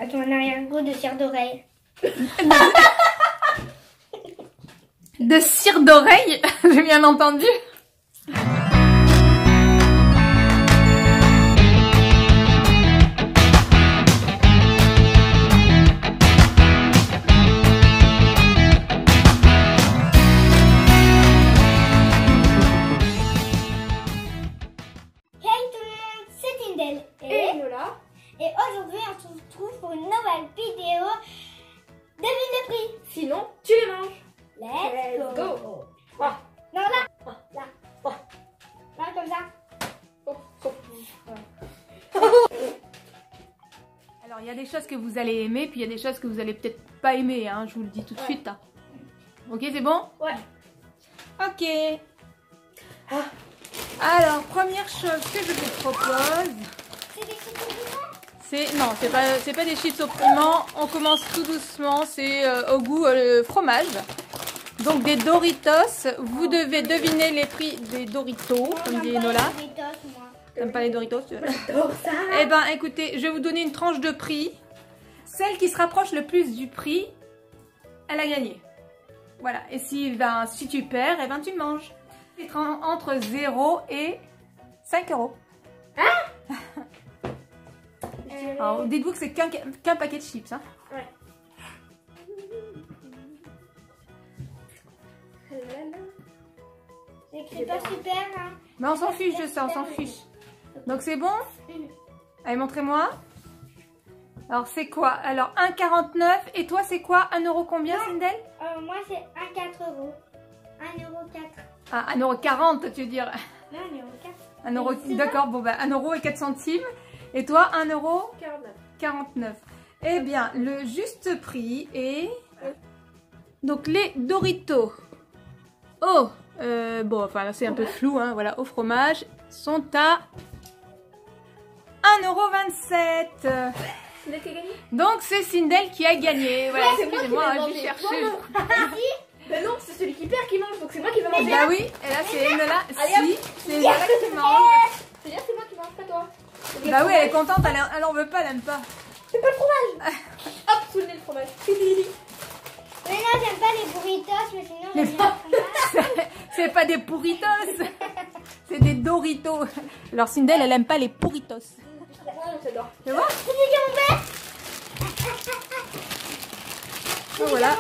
À ton arrière-goût de cire d'oreille. De cire d'oreille, j'ai bien entendu. Et Nola. Et aujourd'hui, on se retrouve pour une nouvelle vidéo. Devine le prix. Sinon, tu les manges. Let's go. Oh. Non, là. Oh. Là. Oh. Là, comme ça. Oh. Oh. Alors, il y a des choses que vous allez aimer, puis il y a des choses que vous allez peut-être pas aimer, hein, je vous le dis tout de suite. Hein. Ok, c'est bon? Ouais. Ok. Alors, première chose que je vous propose... C'est des chips opprimants? Non, c'est pas des chips opprimants. On commence tout doucement. C'est au goût fromage. Donc des Doritos. Vous devez deviner les prix des Doritos, comme dit Nola. T'aimes pas les Doritos? J'adore ça. Eh ben, écoutez, je vais vous donner une tranche de prix. Celle qui se rapproche le plus du prix, elle a gagné. Voilà. Et si tu perds, eh ben tu manges. C'est entre 0 et 5 euros. Hein? Alors, dites-vous que c'est qu'un paquet de chips. Hein. Ouais. C'est pas super, hein. Mais on s'en fiche de ça, on s'en fiche. Donc c'est bon? Allez, montrez-moi. Alors c'est quoi? Alors 1,49. Et toi c'est quoi? 1 euro combien, Sindel? Moi c'est 1,4 euros. 1,4 €. Ah, 1,40 € tu veux dire? Non, 1,4 €. 1 euro. D'accord, bon bah 1 euro et 4 centimes. Et toi 1 euro 49. Eh bien, le juste prix est... Donc les Doritos. Oh, bon, enfin là c'est un peu flou, hein, voilà, au fromage, sont à 1,27 €. C'est qui a gagné? Donc c'est Sindel qui a gagné. Voilà, c'est moi qui excusez-moi, l'ai j'ai mangé. cherché. Ben non, c'est celui qui perd qui mange, donc c'est moi qui vais manger. Bah oui, et là c'est Nola. Allez, Si, c'est Nola qui mange. C'est-à-dire c'est moi qui mange, pas toi. Bah oui, elle est contente, elle en veut pas, elle aime pas. C'est pas le fromage. Hop, sous le nez le fromage. Mais non, j'aime pas les burritos, mais sinon j'aime bien le fromage. C'est pas des burritos, c'est des Doritos. Alors Sindel, elle aime pas les burritos. J'adore. Tu vois? C'est du camembert. Donc voilà,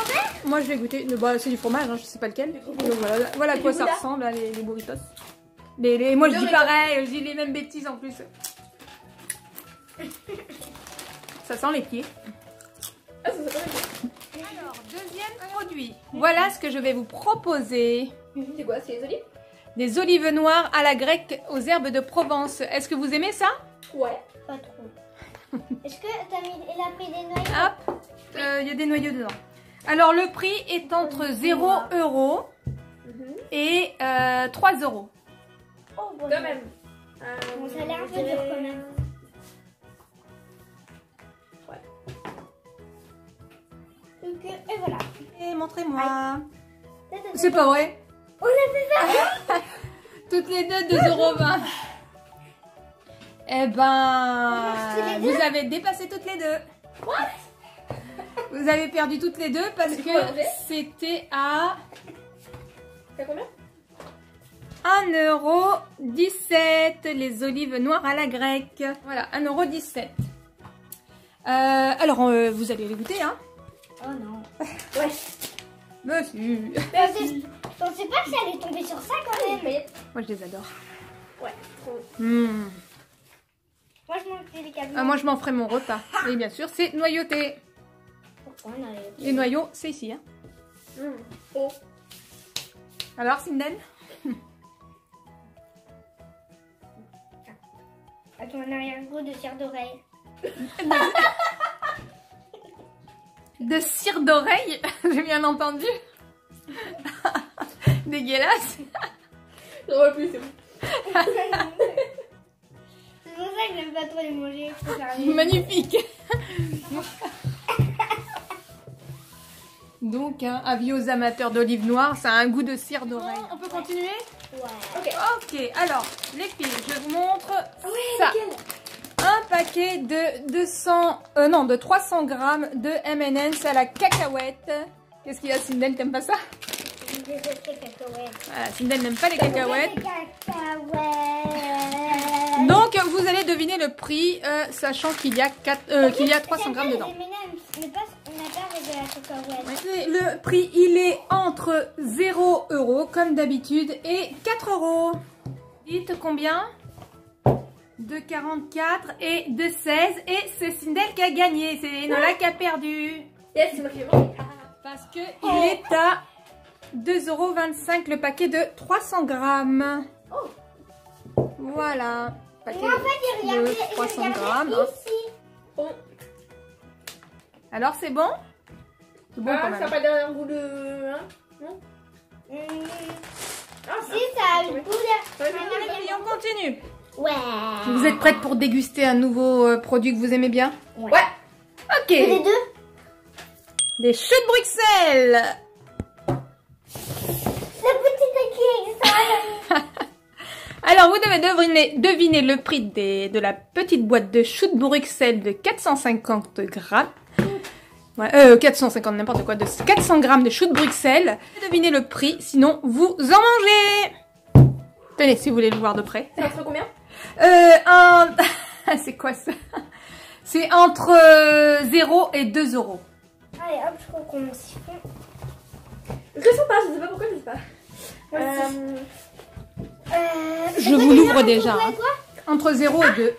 moi je vais goûter. Bah, c'est du fromage, hein, je sais pas lequel. Donc voilà à quoi ça ressemble, hein, les burritos. Moi je dis pareil, je dis les mêmes bêtises en plus. Ça sent les pieds. Ah, ça sent pas mal. Alors, deuxième produit. Voilà ce que je vais vous proposer. C'est quoi? C'est les olives? Des olives noires à la grecque aux herbes de Provence. Est-ce que vous aimez ça? Ouais. Pas trop. Est-ce que elle a pris des noyaux? Hop, il y a des noyaux dedans. Alors le prix est entre 0 € et 3 €. Oh, bon, Quand même. Bon, ça a l'air un peu dur quand même. Ouais. Donc, et voilà. Et montrez-moi. C'est pas vrai? On a fait ça. Toutes les deux 2,20 €. Eh ben, vous avez dépassé toutes les deux. What? Vous avez perdu toutes les deux parce que c'était à T'as combien? 1,17 € les olives noires à la grecque. Voilà, 1,17 €. Alors, vous allez les goûter, hein? Oh non. Ouais. Monsieur. Je pensais pas que ça allait tomber sur ça quand même. Mais... Moi, je les adore. Ouais. Trop. Moi je mange les câbles. Ah, moi, je m'en ferai mon repas. Et bien sûr, c'est noyauté. Pourquoi on a les... Les noyaux, c'est ici. Hein. Oh. Alors, Sindel? À ton arrière-goût de cire d'oreille. De cire d'oreille, j'ai bien entendu. Dégueulasse. J'en vois plus, c'est bon. C'est pour ça que j'aime pas trop les manger. Magnifique. Donc, hein, avis aux amateurs d'olives noires, ça a un goût de cire d'oreille. On peut continuer? Ouais. Ok. Ok, alors, les filles, je vous montre Ouais, ça. nickel. un paquet de 300 grammes de M&M's à la cacahuète. Qu'est-ce qu'il y a, Sindel, t'aimes pas ça? Je déteste les cacahuètes. Voilà, Sindel n'aime pas les cacahuètes. Les cacahuètes. Donc vous allez deviner le prix, sachant qu'il y a 300 grammes dedans. Mais pas, on n'a pas avec de la cacahuète. Et le prix, il est entre 0 € comme d'habitude et 4 €. Dites combien? De 44 et de 16. Et c'est Sindel qui a gagné. C'est Enola qui a perdu. Yes, c'est moi qui l'ai mangé. Parce que il est à 2,25 € le paquet de 300 grammes. Voilà. Paquet Moi, en fait, j'ai regardé, de 300 j'ai regardé grammes. ici. Bon. Alors c'est bon? C'est bon quand Ça même. n'a pas d'un goût de... Hein? Non. Ah, Si, ça a le goût de... Et on continue. Ouais. Vous êtes prêtes pour déguster un nouveau produit que vous aimez bien? Ouais. Ok. Les deux. Les choux de Bruxelles. La petite qui Alors, vous devez deviner le prix de la petite boîte de choux de Bruxelles de 450 grammes. Ouais, 450, n'importe quoi, de 400 grammes de choux de Bruxelles. Devinez le prix, sinon vous en mangez. Tenez, si vous voulez le voir de près. C'est entre combien? C'est quoi ça? C'est entre 0 et 2 €. Allez, hop, je crois qu'on s'y fait. Je le sens pas, je sais pas pourquoi, je sais pas. Je vous l'ouvre déjà. Hein. Entre 0 et 2.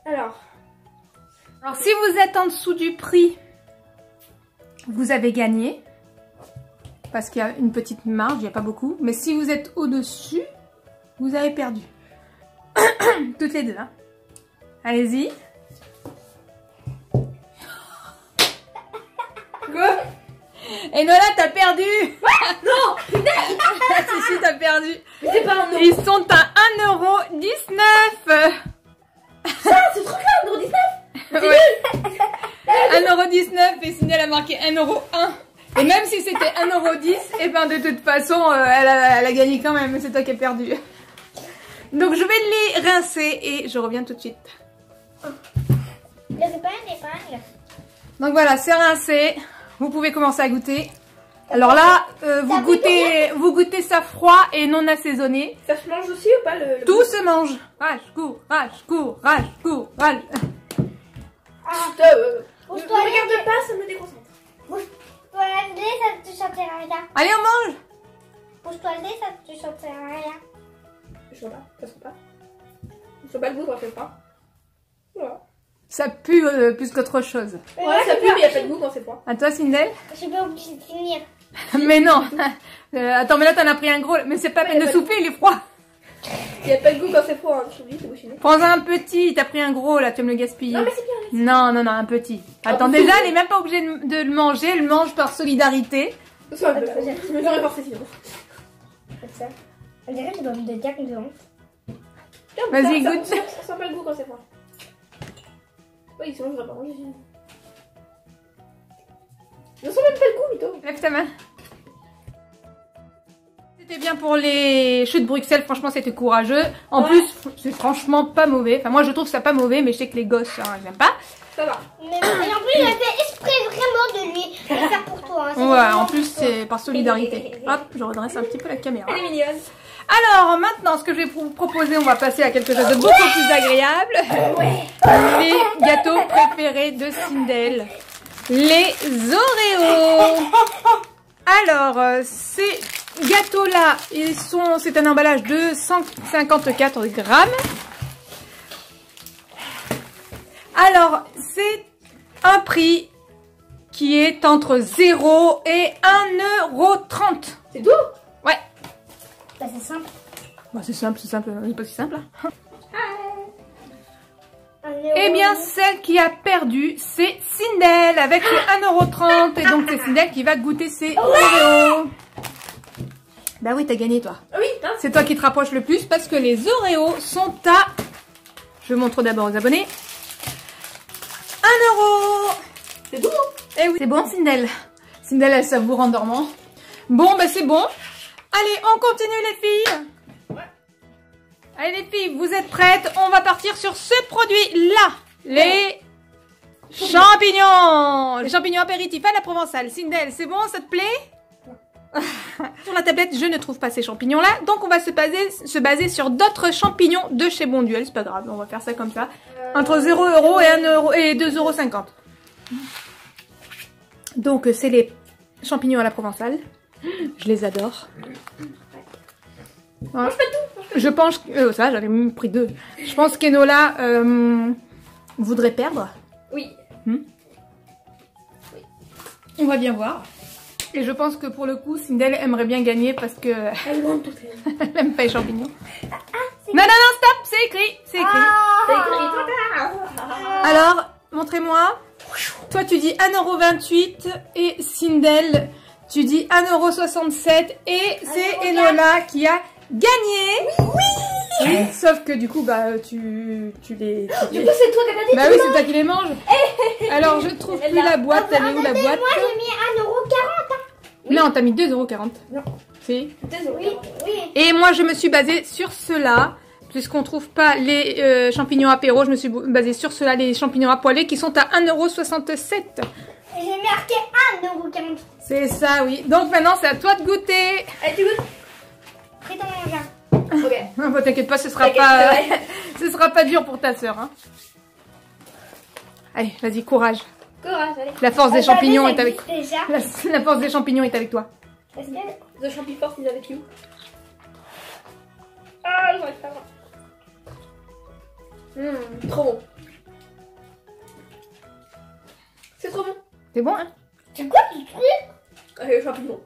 Alors, Si vous êtes en dessous du prix, vous avez gagné. Parce qu'il y a une petite marge, il n'y a pas beaucoup. Mais si vous êtes au-dessus, vous avez perdu. Toutes les deux. Hein. Allez-y. quoi? Et Nola, t'as perdu. Non. Si, t'as perdu. Mais c'est pas un euro. Ils sont à 1,19 €. Ce truc-là, 1,19 €. Ouais. 1,19 € et Sindel a marqué 1,01 €. Et même si c'était 1,10 €, et ben de toute façon, elle a gagné quand même. C'est toi qui as perdu. Donc je vais les rincer et je reviens tout de suite. L'épingle. Donc voilà, c'est rincé. Vous pouvez commencer à goûter. Alors là, vous goûtez ça froid et non assaisonné. Ça se mange aussi ou pas le... Tout se mange. Rage, courage. Ne regarde pas, ça me déconcentre. Bouge-toi le nez, ça te chantera rien. Allez, on mange. Bouge-toi le nez, ça te chantera rien. Je vois pas, ça sent pas. Je sens pas le goût, ça fait pas. Voilà. Ça pue plus qu'autre chose. Ouais, ça pue, mais il n'y a pas de goût quand c'est froid. À toi, Sindel? Je suis pas obligée de finir. Mais non. Attends, mais là, t'en as pris un gros. Mais c'est pas peine de souffler, il est froid. Il n'y a pas de goût quand c'est froid, hein. Je t'oublie, c'est bouchiné. Prends un petit. T'as pris un gros, là, tu vas me le gaspiller. Non, mais c'est bien. Non, un petit. Attends, déjà, elle est même pas obligée de le manger. Elle mange par solidarité. Ça va, je me ferai forcer sinon. Comme ça. On dirait que je dois me dire que non. Vas-y, goûte. Ça sent pas le goût quand c'est froid. Oui, sinon je n'aurais pas mangé. Je sens même pas le goût, Mito. Lève ta main. C'était bien pour les choux de Bruxelles. Franchement, c'était courageux. En plus, c'est franchement pas mauvais. Enfin, moi, je trouve ça pas mauvais, mais je sais que les gosses, hein, ils aiment pas. Ça va. Mais et en plus, il a fait exprès vraiment de lui faire pour toi. Hein. C'est Ouais, vraiment en plus, pour toi. c'est par solidarité. Hop, je redresse un petit peu la caméra. Elle est mignonne. Alors, maintenant, ce que je vais vous proposer, on va passer à quelque chose de beaucoup plus agréable. Les gâteaux préférés de Sindel. Les Oreos. Alors, ces gâteaux-là, c'est un emballage de 154 grammes. Alors, c'est un prix qui est entre 0 et 1,30 €. C'est doux. Ouais. Bah, c'est simple. Bah, c'est simple, c'est pas si simple. Hein. Un Eh bien, celle qui a perdu, c'est Sindel avec les 1,30 €. Et donc, c'est Sindel qui va goûter ses Oreos. Bah oui, t'as gagné, toi. Ah oui, hein. C'est toi qui te rapproches le plus parce que les Oreos sont à... Je montre d'abord aux abonnés. 1 €. C'est doux. Eh oui, c'est bon, Sindel. Sindel, elle savoure en dormant. Bon, bah c'est bon. Allez, on continue, les filles. Ouais. Allez les filles, vous êtes prêtes? On va partir sur ce produit-là. Les champignons. Les champignons apéritifs à la provençale. Sindel, c'est bon, ça te plaît? Sur la tablette, je ne trouve pas ces champignons-là. Donc, on va se baser sur d'autres champignons de chez Bonduelle. C'est pas grave, on va faire ça comme ça. Entre 0 € et 1 € et 2,50 €. Donc, c'est les champignons à la provençale. Je les adore. Voilà. Je pense que... ça, j'en ai même pris 2. Je pense qu'Enola voudrait perdre. Oui. On va bien voir. Et je pense que pour le coup, Sindel aimerait bien gagner parce que... elle aime pas les champignons. Non, stop, c'est écrit. C'est écrit. Alors, montrez-moi. Toi, tu dis 1,28 € et Sindel, tu dis 1,67 € et c'est Enola qui a gagné. Oui, sauf que du coup, bah, tu les... Du coup, c'est toi qui as gagné. Bah oui, c'est toi qui les manges. Alors, je trouve plus la boîte. Elle est où la boîte? Moi, j'ai mis 1,40 €. Non, t'as mis 2,40 €. Non. Si. Oui. Et moi, je me suis basée sur cela. Puisqu'on trouve pas les champignons apéro, je me suis basée sur cela, les champignons à poêler qui sont à 1,67 €. J'ai marqué 1,40 €. C'est ça, oui. Donc maintenant, c'est à toi de goûter. Allez, tu goûtes? Pris ton mangin. Ok. Non, bah, t'inquiète pas, ce sera pas dur pour ta sœur. Hein. Allez, vas-y, courage. Courage, allez. La force des champignons est avec toi. Déjà. La force des champignons est avec toi. Parce que... The Champi Force is avec you. Ah, j'arrive pas. Trop bon. C'est trop bon. C'est bon, hein? C'est quoi ce truc? Les champignons.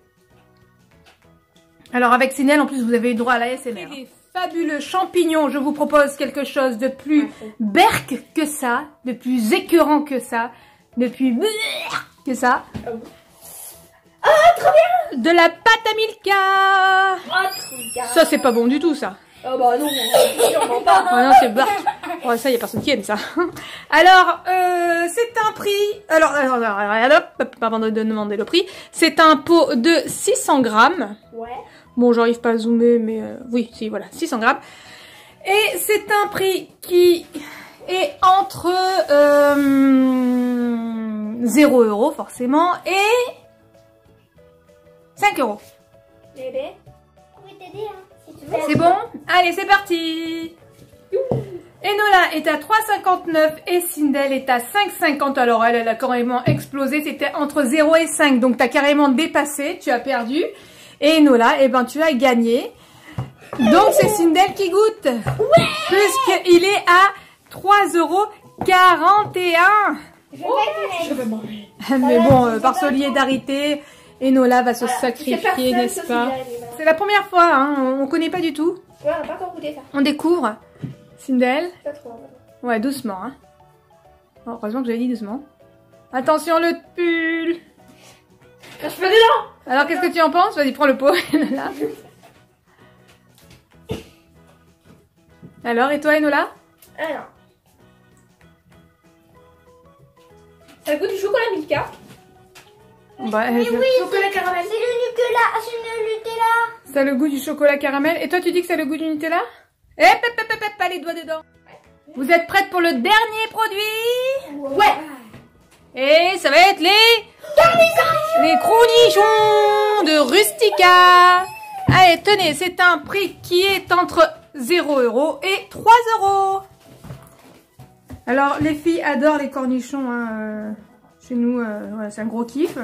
Alors avec Sindel, en plus, vous avez eu droit à la SMR. Les fabuleux champignons, je vous propose quelque chose de plus berk que ça, de plus écœurant que ça, de plus que ça. Oh, trop bien! De la pâte à Milka. Oh, trop bien! Ça, c'est pas bon du tout, ça. Oh bah non, sûrement pas. Oh non, c'est bark. Oh, ça, y a personne qui aime ça. Alors, c'est un prix... Alors, avant de demander le prix, c'est un pot de 600 grammes. Ouais. Bon, j'arrive pas à zoomer, mais oui, si, voilà, 600 grammes. Et c'est un prix qui est entre 0 € forcément et 5 €. Bébé. Je pourrais t'aider, hein, si tu veux. C'est bon? Allez, c'est parti! Enola est à 3,59 et Sindel est à 5,50. Alors elle a carrément explosé, c'était entre 0 et 5, donc tu as carrément dépassé, tu as perdu. Et Enola, eh ben, tu as gagné. Donc c'est Sindel qui goûte. Ouais, puisqu'il est à 3,41 €. Je veux manger. Mais bon, par solidarité, Enola va se sacrifier, n'est-ce pas? C'est la première fois, hein, on connaît pas du tout. Ouais, on n'a pas encore goûté ça. On découvre. Sindel. Pas trop. Ouais, doucement, hein. Oh, heureusement que j'avais dit doucement. Attention, le pull. Je fais dedans. Alors, qu'est-ce que tu en penses? Vas-y, prends le pot. Là. Alors, et toi, Enola? Alors. Ça a le goût du chocolat Milka. Bah, Oui, Chocolat caramel. c'est le Nutella. C'est le Nutella. ça a le goût du chocolat caramel. Et toi, tu dis que ça a le goût du Nutella? Pas les doigts dedans. Vous êtes prêtes pour le dernier produit? Ouais. Et ça va être les cornichons de Rustica. Allez, tenez, c'est un prix qui est entre 0 € et 3 €. Alors, les filles adorent les cornichons. Hein. Chez nous, ouais, c'est un gros kiff.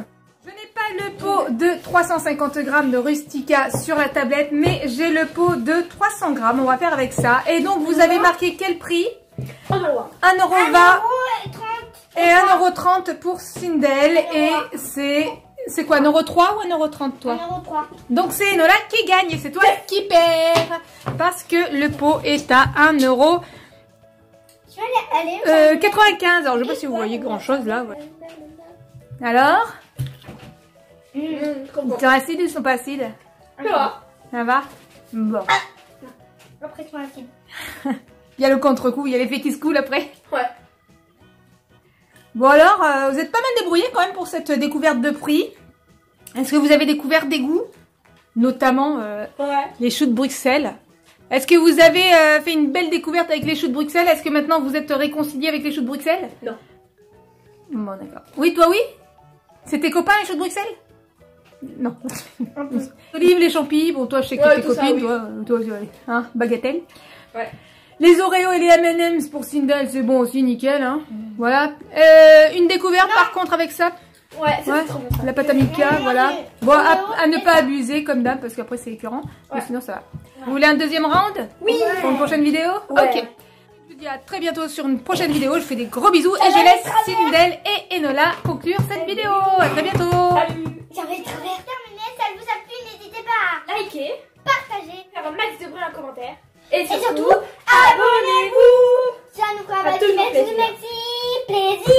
Je n'ai pas le pot de 350 grammes de Rustica sur la tablette, mais j'ai le pot de 300 grammes. On va faire avec ça. Et donc, vous avez marqué quel prix? 1,20 €. 1,20 € et et 1,30 € pour Sindel. Et c'est quoi, 1,03 € ou 1,30 € toi? 1,03 €. Donc c'est Enola qui gagne et c'est toi qui perds. Parce que le pot est à 1,95 €. Alors je sais pas si vous voyez grand chose là. Ouais. Alors? Trop bon. Ils sont acides ou ils sont pas acides? Ça va. Ça va? Bon. Après, c'est acide. Il y a le contre-coup, il y a l'effet qui se coule après. Ouais. Bon alors, vous êtes pas mal débrouillés quand même pour cette découverte de prix. Est-ce que vous avez découvert des goûts? Notamment Ouais. les choux de Bruxelles. Est-ce que vous avez fait une belle découverte avec les choux de Bruxelles? Est-ce que maintenant vous êtes réconciliés avec les choux de Bruxelles? Non. Bon, d'accord. Oui, toi, oui? C'est tes copains, les choux de Bruxelles? Non. Olive, les champis, bon, toi, je sais que tes copines, ça, oui. toi, hein, bagatelle. Ouais. Les Oreos et les M&M's pour Sindel, c'est bon aussi, nickel, hein. Voilà. Une découverte, par contre, avec ça. Ouais, c'est trop bon. La pâte à Milka, voilà. Bon, à ne pas abuser, comme d'hab, parce qu'après, c'est écœurant. Mais sinon, ça va. Vous voulez un deuxième round? Oui. Pour une prochaine vidéo? Ouais. Ok. Je vous dis à très bientôt sur une prochaine vidéo. Je fais des gros bisous et je laisse Sindel et Enola conclure cette vidéo. À très bientôt. Salut. J'avais terminé. Si elle vous a plu, n'hésitez pas à Liker, partager, faire un max de bruit en commentaire. Et surtout abonnez-vous. Ça nous fera un petit plaisir.